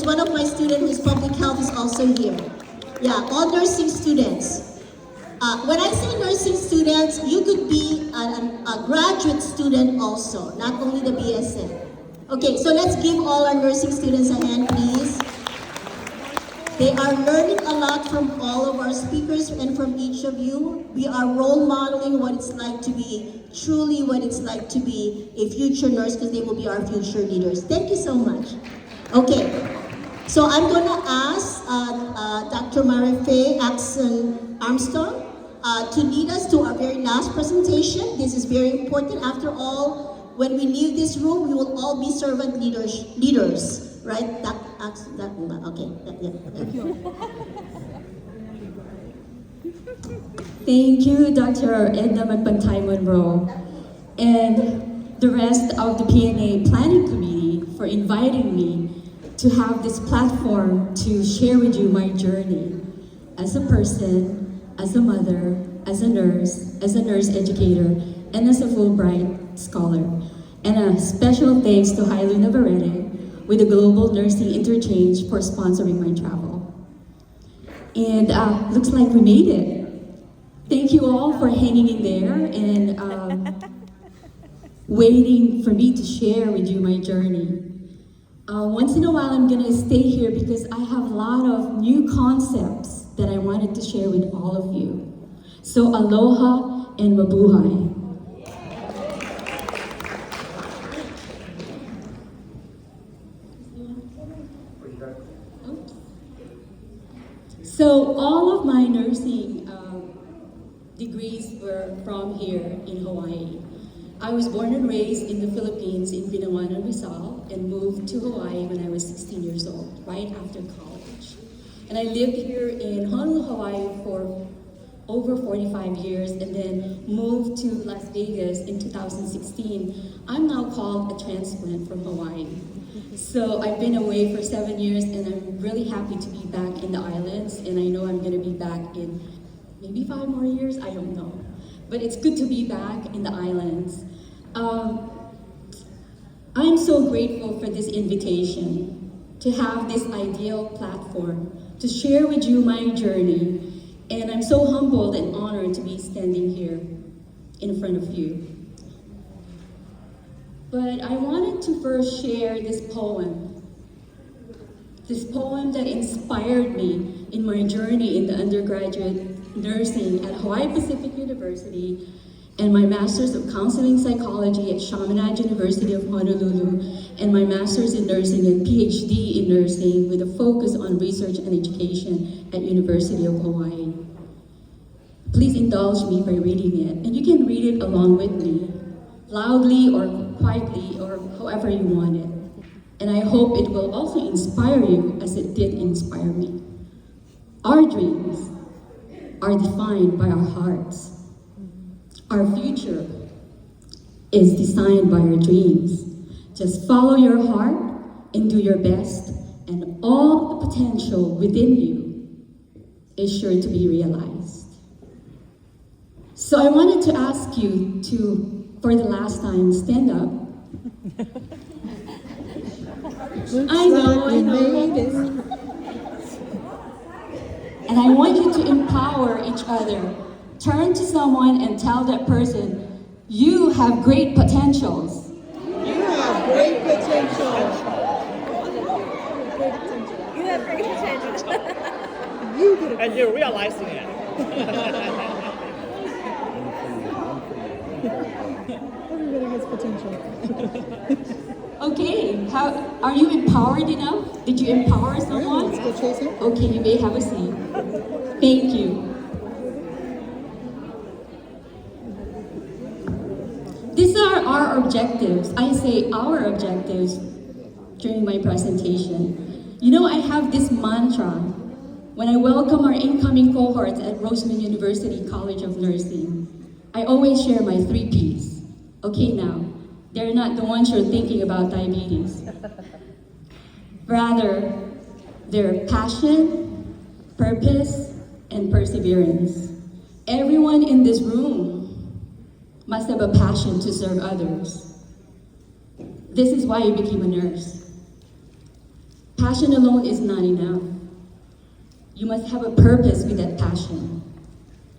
one of my students who's public health is also here. Yeah, all nursing students. When I say nursing students, you could be a graduate student also, not only the BSN. Okay, so let's give all our nursing students a hand, please. They are learning a lot from all of our speakers and from each of you. We are role modeling what it's like to be, truly what it's like to be a future nurse, because they will be our future leaders. Thank you so much. Okay, so I'm gonna ask Dr. Marife Aczon-Armstrong to lead us to our very last presentation. This is very important. After all, when we leave this room, we will all be servant leaders, right? Okay. Thank you, Dr. Edna Monroe, and the rest of the PNA Planning Committee for inviting me to have this platform to share with you my journey as a person, as a mother, as a nurse educator, and as a Fulbright scholar. And a special thanks to Hi Luna Barrete with the Global Nursing Interchange for sponsoring my travel. And looks like we made it. Thank you all for hanging in there and waiting for me to share with you my journey. Once in a while I'm gonna stay here because I have a lot of new concepts that I wanted to share with all of you. So aloha and mabuhay. So all of my nursing degrees were from here in Hawaii. I was born and raised in the Philippines in Binawan, Rizal, and moved to Hawaii when I was 16 years old, right after college. And I lived here in Honolulu, Hawaii for over 45 years and then moved to Las Vegas in 2016. I'm now called a transplant from Hawaii. So I've been away for 7 years and I'm really happy to be back in the islands, and I know I'm gonna be back in maybe 5 more years, I don't know. But it's good to be back in the islands. I'm so grateful for this invitation to have this ideal platform to share with you my journey, and I'm so humbled and honored to be standing here in front of you. But I wanted to first share this poem that inspired me in my journey in the undergraduate nursing at Hawaii Pacific University and my Master's of Counseling Psychology at Chaminade University of Honolulu, and my Master's in Nursing and PhD in Nursing with a focus on research and education at University of Hawaii. Please indulge me by reading it, and you can read it along with me, loudly or quietly or however you want it. And I hope it will also inspire you as it did inspire me. Our dreams are defined by our hearts. Our future is designed by our dreams. Just follow your heart and do your best, and all the potential within you is sure to be realized. So I wanted to ask you to, for the last time, stand up. I know. And I want you to empower each other. Turn to someone and tell that person, you have great potentials. You have great potential. You have great potential. And you're realizing it. Everybody has potential. Okay, are you empowered enough? Did you empower someone? Let's go chase it. Okay, you may have a seat. Thank you. These are our objectives. I say our objectives during my presentation. You know, I have this mantra when I welcome our incoming cohorts at Roseman University College of Nursing. I always share my 3 Ps. Okay, now, they're not the ones you're thinking about diabetes. Rather, they're passion, purpose, and perseverance. Everyone in this room must have a passion to serve others. This is why you became a nurse. Passion alone is not enough. You must have a purpose with that passion.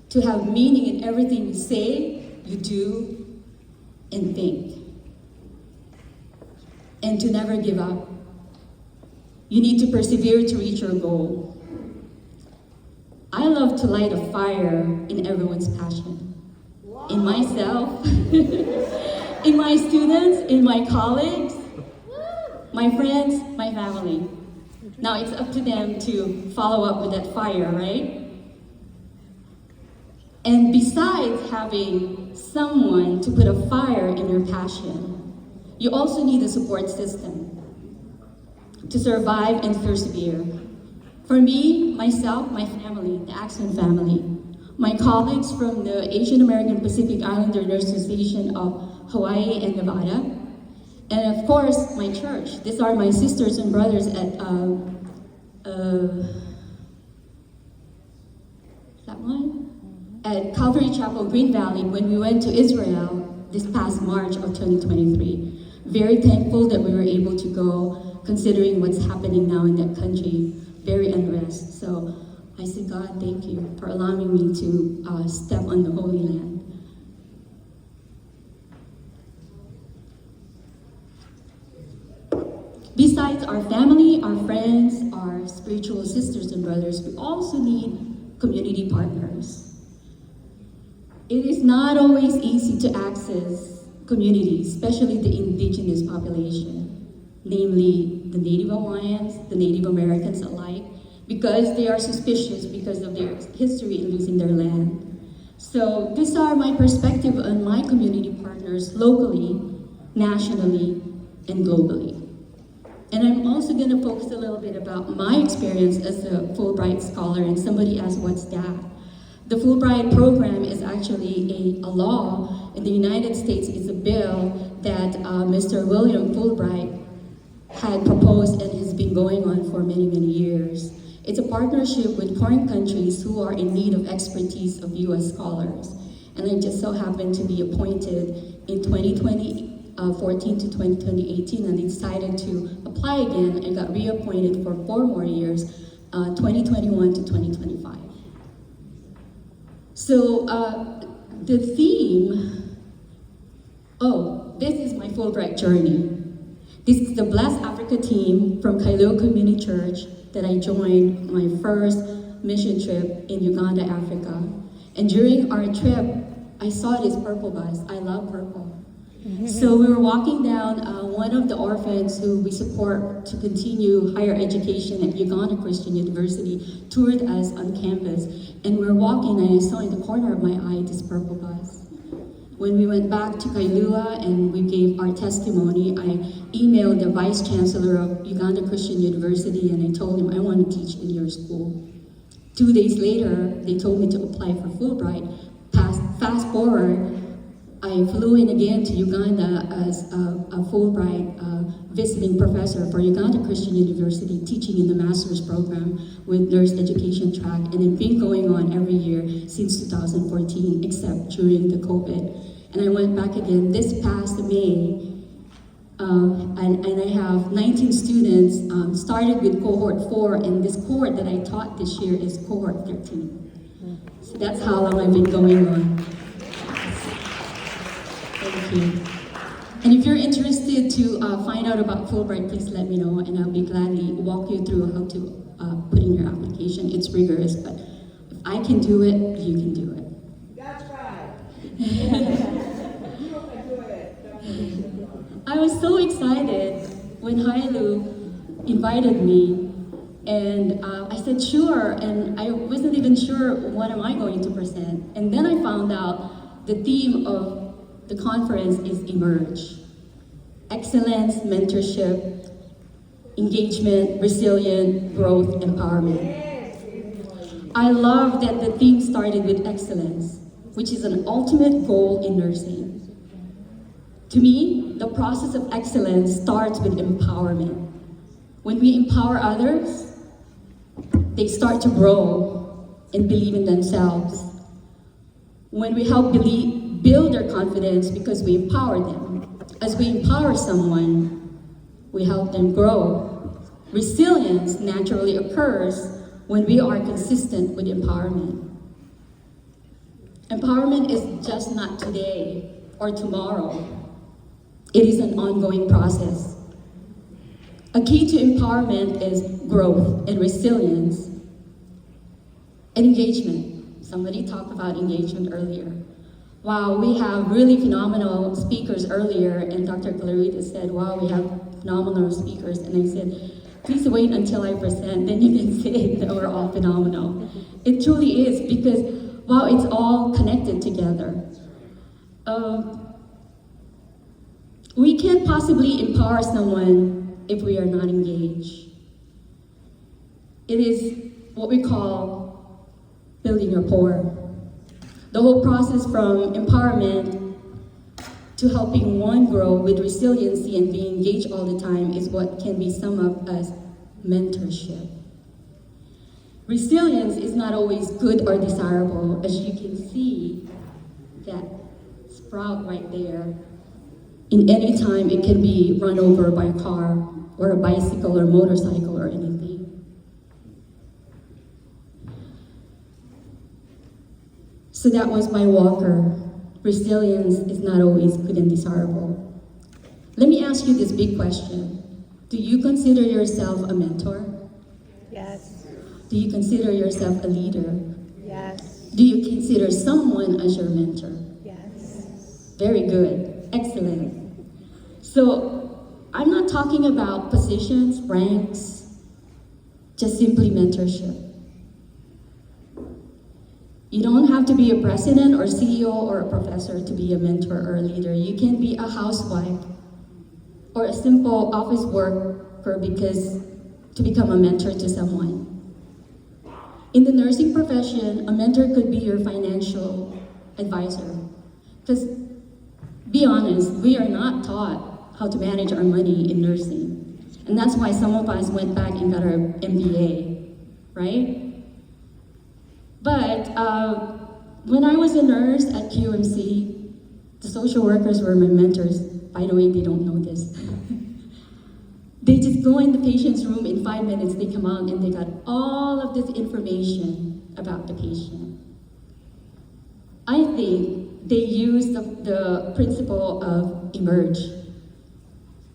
To have meaning in everything you say, you do, and think. And to never give up. You need to persevere to reach your goal. I love to light a fire in everyone's passion. In myself, in my students, in my colleagues, my friends, my family. Now it's up to them to follow up with that fire, right? And besides having someone to put a fire in your passion, you also need a support system to survive and persevere. For me, myself, my family, the Aczon family, my colleagues from the Asian American Pacific Islander Nurse Association of Hawaii and Nevada, and of course, my church. These are my sisters and brothers at that one? At Calvary Chapel, Green Valley, when we went to Israel this past March of 2023. Very thankful that we were able to go, considering what's happening now in that country, very unrest. So I say, God, thank you for allowing me to step on the Holy Land. Besides our family, our friends, our spiritual sisters and brothers, we also need community partners. It is not always easy to access communities, especially the indigenous population, namely the Native Hawaiians, the Native Americans alike, because they are suspicious because of their history in losing their land. So these are my perspective on my community partners locally, nationally, and globally. And I'm also going to focus a little bit about my experience as a Fulbright scholar, and somebody asked, what's that? The Fulbright program is actually a law in the United States. It's a bill that Mr. William Fulbright had proposed and has been going on for many, many years. It's a partnership with foreign countries who are in need of expertise of US scholars. And I just so happened to be appointed in 2014 to 2018, and I decided to apply again and got reappointed for 4 more years, 2021 to 2025. So the theme, this is my Fulbright journey. This is the Bless Africa team from Kailua Community Church that I joined my first mission trip in Uganda, Africa. And during our trip, I saw this purple bus. I love purple. So we were walking down one of the orphans who we support to continue higher education at Uganda Christian University, toured us on campus, and we were walking and I saw in the corner of my eye this purple bus. When we went back to Kailua and we gave our testimony, I emailed the Vice Chancellor of Uganda Christian University and I told him, I want to teach in your school. 2 days later, they told me to apply for Fulbright. Fast forward, I flew in again to Uganda as a Fulbright visiting professor for Uganda Christian University, teaching in the master's program with nurse education track, and it's been going on every year since 2014, except during the COVID. And I went back again this past May, and I have 19 students, started with cohort 4, and this cohort that I taught this year is cohort 13. So that's how long I've been going on. Thank you. And if you're interested to find out about Fulbright, please let me know, and I'll be gladly walk you through how to put in your application. It's rigorous, but if I can do it, you can do it. That's right. You can do it. I was so excited when Hailu invited me, and I said sure, and I wasn't even sure what am I going to present. And then I found out the theme of the conference is Emerge. Excellence, mentorship, engagement, resilient, growth, empowerment. I love that the theme started with excellence, which is an ultimate goal in nursing. To me, the process of excellence starts with empowerment. When we empower others, they start to grow and believe in themselves. When we help build their confidence because we empower them. As we empower someone, we help them grow. Resilience naturally occurs when we are consistent with empowerment. Empowerment is just not today or tomorrow. It is an ongoing process. A key to empowerment is growth and resilience and engagement. Somebody talked about engagement earlier. Wow, we have really phenomenal speakers earlier, and Dr. Clarita said, wow, we have phenomenal speakers. And I said, please wait until I present, then you can say that we're all phenomenal. It truly is, because, wow, it's all connected together. We can't possibly empower someone if we are not engaged. It is what we call building rapport. The whole process from empowerment to helping one grow with resiliency and being engaged all the time is what can be summed up as mentorship. Resilience is not always good or desirable, as you can see that sprout right there. In any time, it can be run over by a car or a bicycle or motorcycle or anything. So that was by Walker. Resilience is not always good and desirable. Let me ask you this big question. Do you consider yourself a mentor? Yes. Do you consider yourself a leader? Yes. Do you consider someone as your mentor? Yes. Very good. Excellent. So, I'm not talking about positions, ranks, just simply mentorship. You don't have to be a president or CEO or a professor to be a mentor or a leader. You can be a housewife or a simple office worker to become a mentor to someone. In the nursing profession, a mentor could be your financial advisor. Because, be honest, we are not taught how to manage our money in nursing. And that's why some of us went back and got our MBA, right? But when I was a nurse at QMC, the social workers were my mentors. By the way, they don't know this. They just go in the patient's room in 5 minutes, they come out and they got all of this information about the patient. I think they use the principle of emerge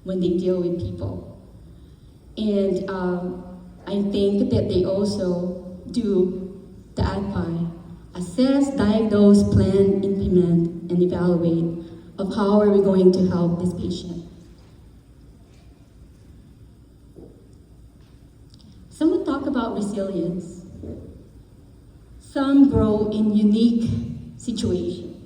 when they deal with people. And I think that they also do the ADPI, assess, diagnose, plan, implement, and evaluate of how are we going to help this patient. Someone talk about resilience. Some grow in unique situations,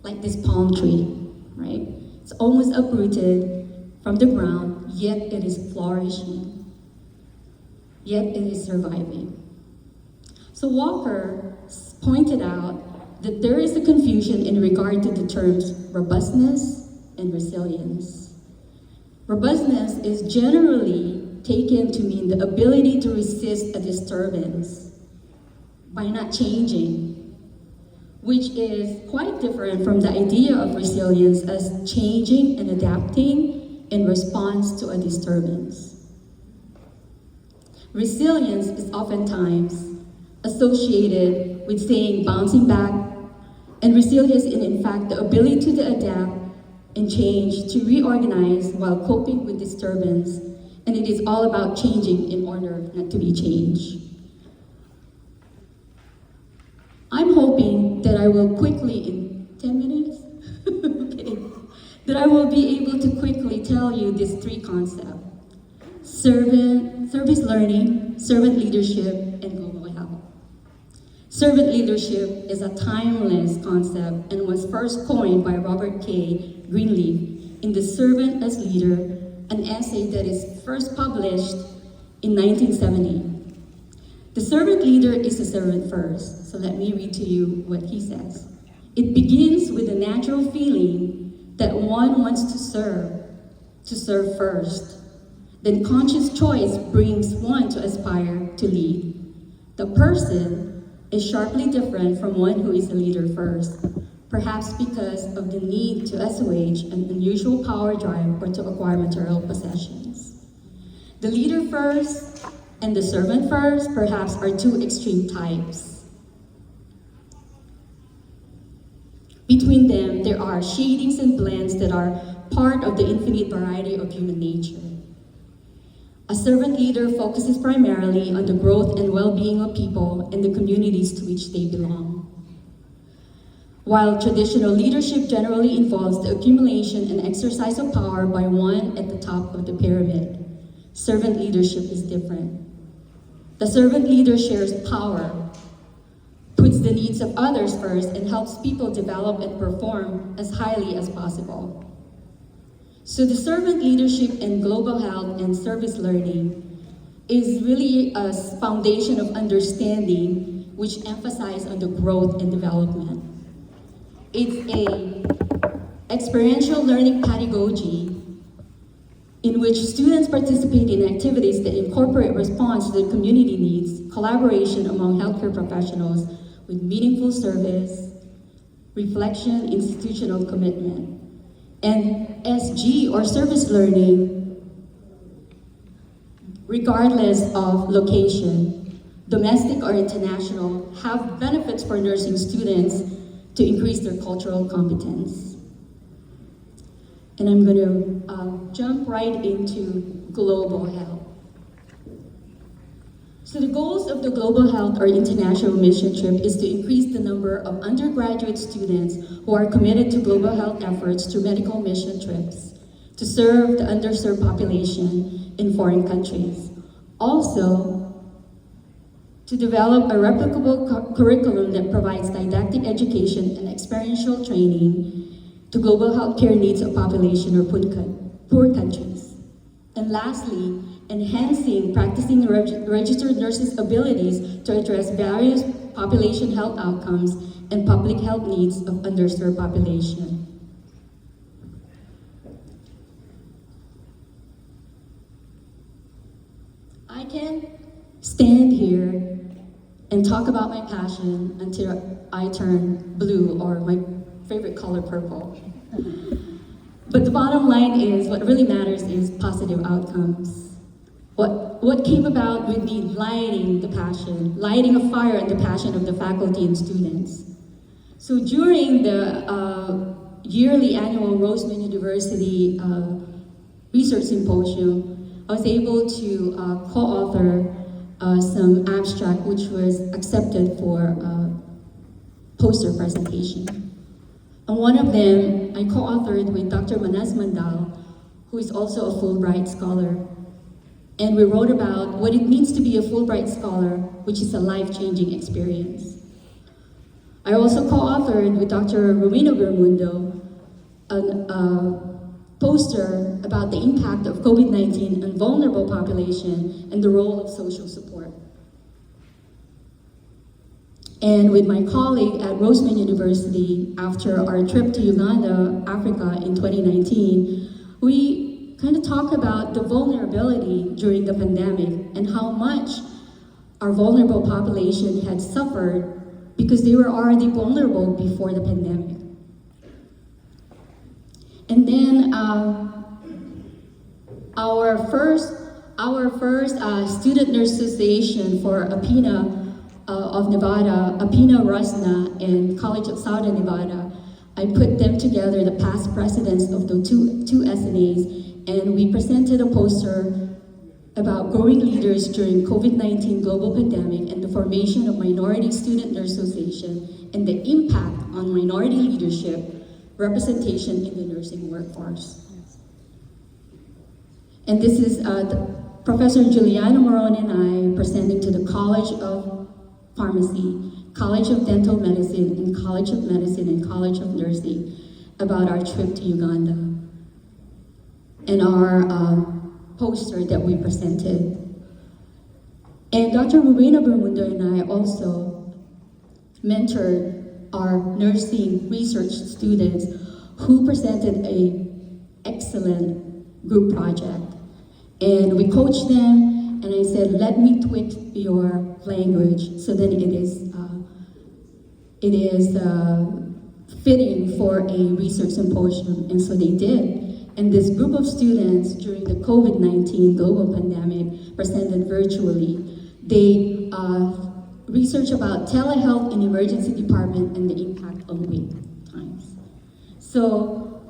like this palm tree, right? It's almost uprooted from the ground, yet it is flourishing, yet it is surviving. So Walker pointed out that there is a confusion in regard to the terms robustness and resilience. Robustness is generally taken to mean the ability to resist a disturbance by not changing, which is quite different from the idea of resilience as changing and adapting in response to a disturbance. Resilience is oftentimes associated with saying bouncing back, and resilience is in fact the ability to adapt and change, to reorganize while coping with disturbance, and it is all about changing in order not to be changed. I'm hoping that I will quickly, in 10 minutes, okay, that I will be able to quickly tell you these three concepts: service learning, servant leadership, and global health. Servant leadership is a timeless concept and was first coined by Robert K. Greenleaf in The Servant as Leader, an essay that is first published in 1970. The servant leader is a servant first, so let me read to you what he says. It begins with a natural feeling that one wants to serve first. Then conscious choice brings one to aspire to lead. The person is sharply different from one who is a leader first, perhaps because of the need to assuage an unusual power drive or to acquire material possessions. The leader first and the servant first perhaps are two extreme types. Between them, there are shadings and blends that are part of the infinite variety of human nature. A servant leader focuses primarily on the growth and well-being of people and the communities to which they belong. While traditional leadership generally involves the accumulation and exercise of power by one at the top of the pyramid, servant leadership is different. The servant leader shares power, puts the needs of others first, and helps people develop and perform as highly as possible. So the servant leadership in global health and service learning is really a foundation of understanding which emphasizes on the growth and development. It's a experiential learning pedagogy in which students participate in activities that incorporate response to the community needs, collaboration among healthcare professionals with meaningful service, reflection, institutional commitment. And SG, or service learning, regardless of location, domestic or international, have benefits for nursing students to increase their cultural competence. And I'm going to jump right into global health. So the goals of the Global Health or International Mission Trip is to increase the number of undergraduate students who are committed to global health efforts through medical mission trips to serve the underserved population in foreign countries. Also, to develop a replicable curriculum that provides didactic education and experiential training to global healthcare needs of population or poor countries. And lastly, enhancing practicing registered nurses' abilities to address various population health outcomes and public health needs of underserved population. I can stand here and talk about my passion until I turn blue, or my favorite color, purple. But the bottom line is, what really matters is positive outcomes. What came about with me lighting the passion, lighting a fire in the passion of the faculty and students. So during the yearly annual Roseman University Research Symposium, I was able to co-author some abstract which was accepted for poster presentation. And one of them I co-authored with Dr. Manas Mandal, who is also a Fulbright scholar. And we wrote about what it means to be a Fulbright scholar, which is a life-changing experience. I also co-authored with Dr. Rowena Bermundo a poster about the impact of COVID-19 on vulnerable population and the role of social support. And with my colleague at Roseman University, after our trip to Uganda, Africa in 2019, we kind of talk about the vulnerability during the pandemic and how much our vulnerable population had suffered because they were already vulnerable before the pandemic. And then our first Student Nurse Association for APINA of Nevada, APINA Rasna and College of Southern Nevada, I put them together, the past presidents of the two SNAs, and we presented a poster about growing leaders during COVID-19 global pandemic and the formation of Minority Student Nurse Association and the impact on minority leadership representation in the nursing workforce. And this is Professor Juliana Morone and I presenting to the College of Pharmacy, College of Dental Medicine, and College of Medicine and College of Nursing about our trip to Uganda and our poster that we presented. And Dr. Rowena Bermundo and I also mentored our nursing research students who presented an excellent group project. And we coached them, and I said, let me tweak your language so that it is fitting for a research symposium, and so they did. And this group of students during the COVID-19 global pandemic presented virtually. They researched about telehealth in emergency department and the impact on wait times. So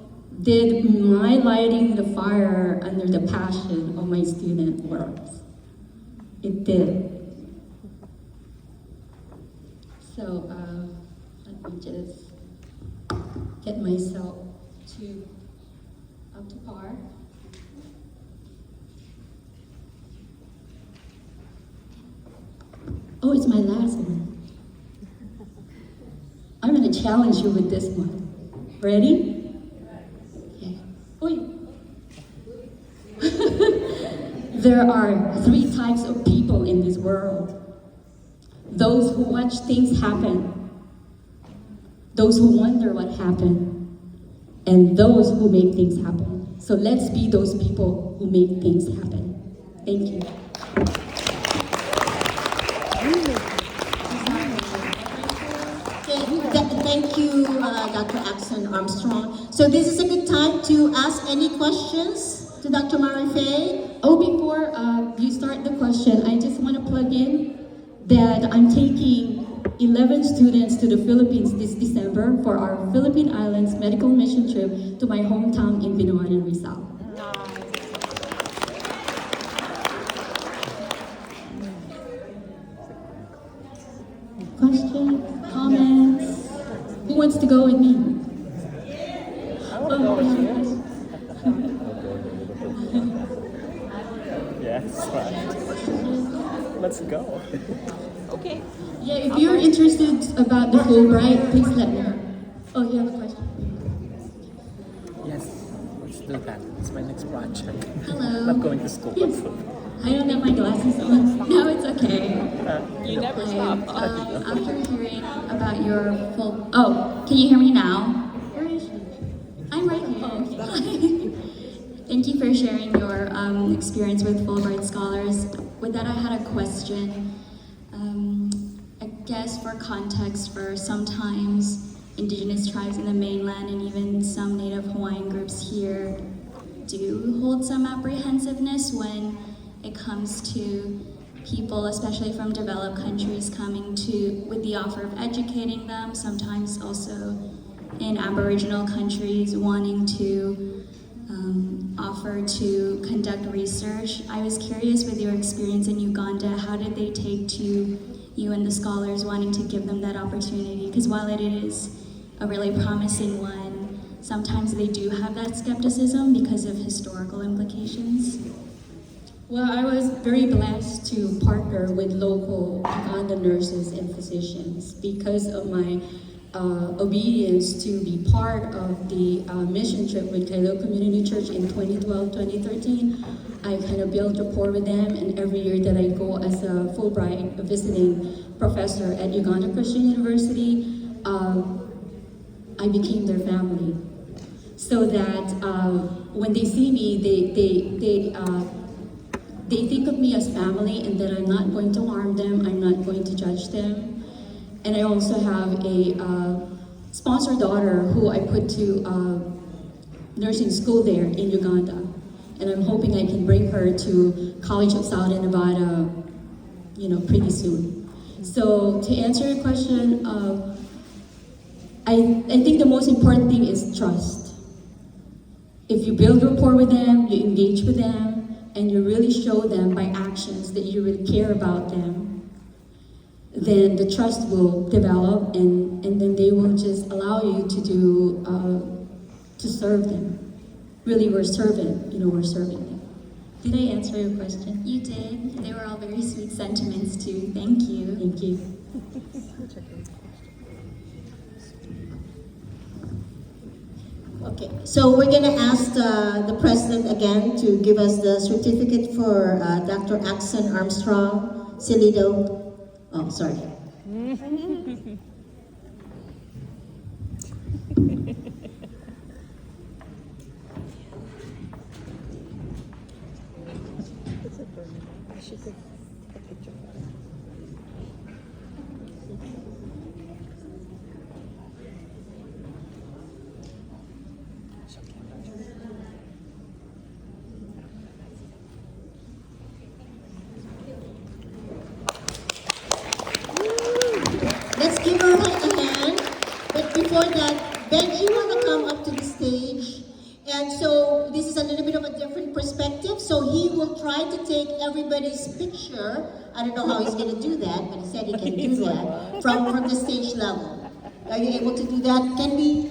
did my lighting the fire under the passion of my student works? It did. So let me just get myself up to par. Oh, it's my last one. I'm gonna challenge you with this one. Ready? Okay. Oi. There are 3 types of people in this world. Those who watch things happen, those who wonder what happened, and those who make things happen. So let's be those people who make things happen. Thank you. Thank you, Dr. Aczon-Armstrong. So this is a good time to ask any questions to Dr. Marife. Oh, before you start the question, I just want to plug in that I'm taking 11 students to the Philippines this December for our Philippine Islands medical mission trip to my hometown in Binoan, Rizal. Questions? Comments? Who wants to go with me? I want to go with you. Yes. Let's go. Okay. Yeah, if you're interested about the Fulbright, please let me know. Oh, you have a question? Yes. Let's do that. It's my next project. Hello. Not going to school. Yes. I don't have my glasses on. No, it's okay. You never stop. After hearing about your full... Oh, can you hear me now? Where is she? I'm right here. Thank you for sharing your experience with Fulbright Scholars. With that, I had a question. I guess for context, for sometimes Indigenous tribes in the mainland and even some Native Hawaiian groups here do hold some apprehensiveness when it comes to people, especially from developed countries, coming to with the offer of educating them, sometimes also in Aboriginal countries wanting to offer to conduct research. I was curious with your experience in Uganda, how did they take to you and the scholars wanting to give them that opportunity? Because while it is a really promising one, sometimes they do have that skepticism because of historical implications. Well, I was very blessed to partner with local Uganda nurses and physicians because of my obedience to be part of the mission trip with Kailo Community Church in 2012-2013. I kind of built rapport with them, and every year that I go as a Fulbright visiting professor at Uganda Christian University, I became their family. So that when they see me, they think of me as family, and that I'm not going to harm them, I'm not going to judge them. And I also have a sponsor daughter who I put to nursing school there in Uganda. And I'm hoping I can bring her to College of Southern Nevada, pretty soon. So to answer your question, I think the most important thing is trust. If you build rapport with them, you engage with them, and you really show them by actions that you really care about them, then the trust will develop, and then they will just allow you to serve them. Really, we're serving them. Did I answer your question? You did. They were all very sweet sentiments too. Thank you. Thank you. Okay, so we're gonna ask the president again to give us the certificate for Dr. Aczon-Armstrong, Silido. Oh, sorry. a little bit of a different perspective, so he will try to take everybody's picture. I don't know how he's going to do that, but he said he can do that from the stage level. Are you able to do that? Can we